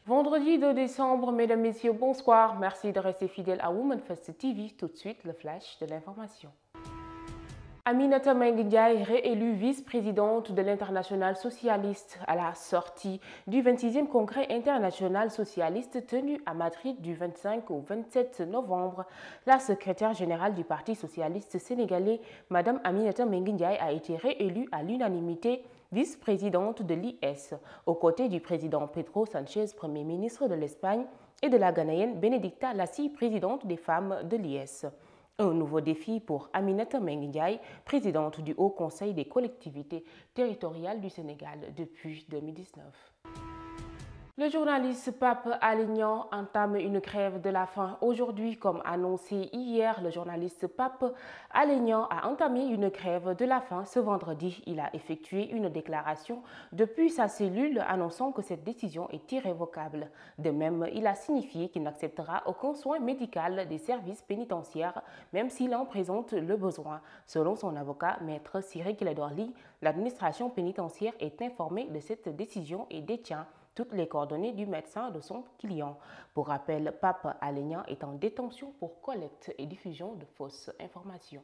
Vendredi 2 décembre, mesdames, messieurs, bonsoir. Merci de rester fidèles à Women First TV. Tout de suite, le flash de l'information. Aminata Mbengue Ndiaye, réélue vice-présidente de l'Internationale socialiste à la sortie du 26e congrès international socialiste tenu à Madrid du 25 au 27 novembre. La secrétaire générale du Parti socialiste sénégalais, Mme Aminata Mbengue Ndiaye, a été réélue à l'unanimité vice-présidente de l'IS, aux côtés du président Pedro Sánchez, Premier ministre de l'Espagne, et de la Ghanéenne Benedicta Lassi, présidente des femmes de l'IS. Un nouveau défi pour Aminata Mbengue Ndiaye, présidente du Haut Conseil des collectivités territoriales du Sénégal depuis 2019. Le journaliste Pape Alé Niang entame une grève de la faim. Aujourd'hui, comme annoncé hier, le journaliste Pape Alé Niang a entamé une grève de la faim. Ce vendredi, il a effectué une déclaration depuis sa cellule annonçant que cette décision est irrévocable. De même, il a signifié qu'il n'acceptera aucun soin médical des services pénitentiaires, même s'il en présente le besoin. Selon son avocat, maître Ciré Clédor Ly, l'administration pénitentiaire est informée de cette décision et détient toutes les coordonnées du médecin de son client. Pour rappel, Pape Alé Niang est en détention pour collecte et diffusion de fausses informations.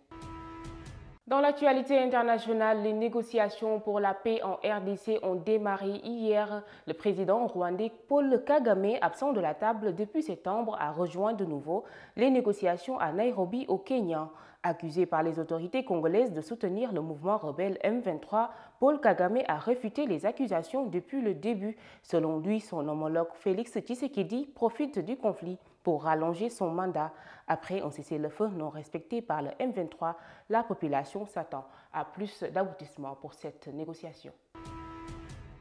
Dans l'actualité internationale, les négociations pour la paix en RDC ont démarré hier. Le président rwandais Paul Kagame, absent de la table depuis septembre, a rejoint de nouveau les négociations à Nairobi au Kenya. Accusé par les autorités congolaises de soutenir le mouvement rebelle M23, Paul Kagame a réfuté les accusations depuis le début. Selon lui, son homologue Félix Tshisekedi profite du conflit pour rallonger son mandat. Après un cessez-le-feu non respecté par le M23, la population s'attend à plus d'aboutissements pour cette négociation.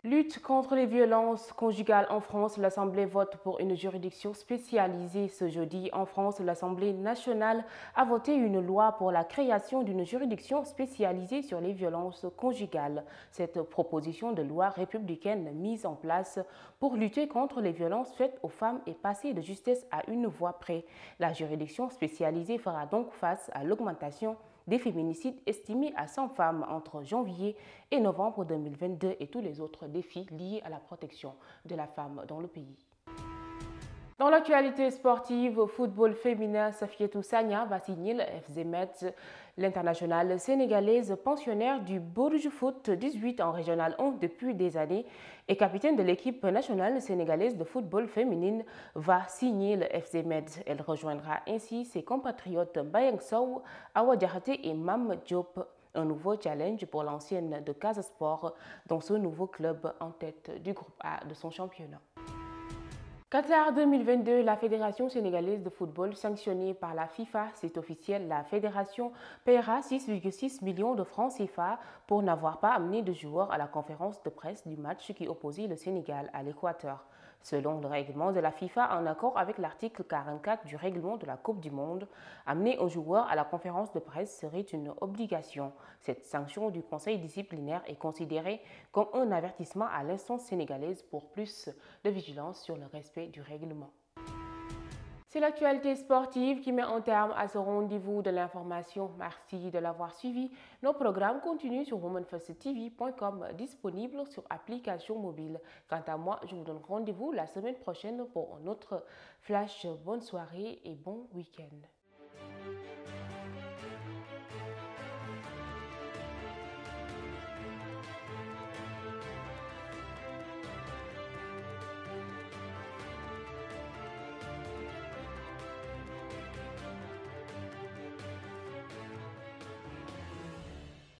Lutte contre les violences conjugales en France, l'Assemblée vote pour une juridiction spécialisée. Ce jeudi, en France, l'Assemblée nationale a voté une loi pour la création d'une juridiction spécialisée sur les violences conjugales. Cette proposition de loi républicaine mise en place pour lutter contre les violences faites aux femmes est passée de justesse à une voix près. La juridiction spécialisée fera donc face à l'augmentation des féminicides estimés à 100 femmes entre janvier et novembre 2022 et tous les autres défis liés à la protection de la femme dans le pays. Dans l'actualité sportive, au football féminin, Safietou Sagna va signer le FC Metz. L'internationale sénégalaise pensionnaire du Bourges Foot 18 en Régional 1 depuis des années et capitaine de l'équipe nationale sénégalaise de football féminine va signer le FC Metz. Elle rejoindra ainsi ses compatriotes Bayang Sow, Awa Diakhaté et Mam Diop. Un nouveau challenge pour l'ancienne de Casa Sport dans ce nouveau club en tête du groupe A de son championnat. Qatar 2022, la Fédération sénégalaise de football sanctionnée par la FIFA, c'est officiel, la fédération paiera 6,6 millions de francs CFA pour n'avoir pas amené de joueurs à la conférence de presse du match qui opposait le Sénégal à l'Équateur. Selon le règlement de la FIFA, en accord avec l'article 44 du règlement de la Coupe du Monde, amener un joueur à la conférence de presse serait une obligation. Cette sanction du conseil disciplinaire est considérée comme un avertissement à l'instance sénégalaise pour plus de vigilance sur le respect du règlement. C'est l'actualité sportive qui met un terme à ce rendez-vous de l'information. Merci de l'avoir suivi. Nos programmes continuent sur womanfirsttv.com, disponibles sur application mobile. Quant à moi, je vous donne rendez-vous la semaine prochaine pour un autre flash. Bonne soirée et bon week-end.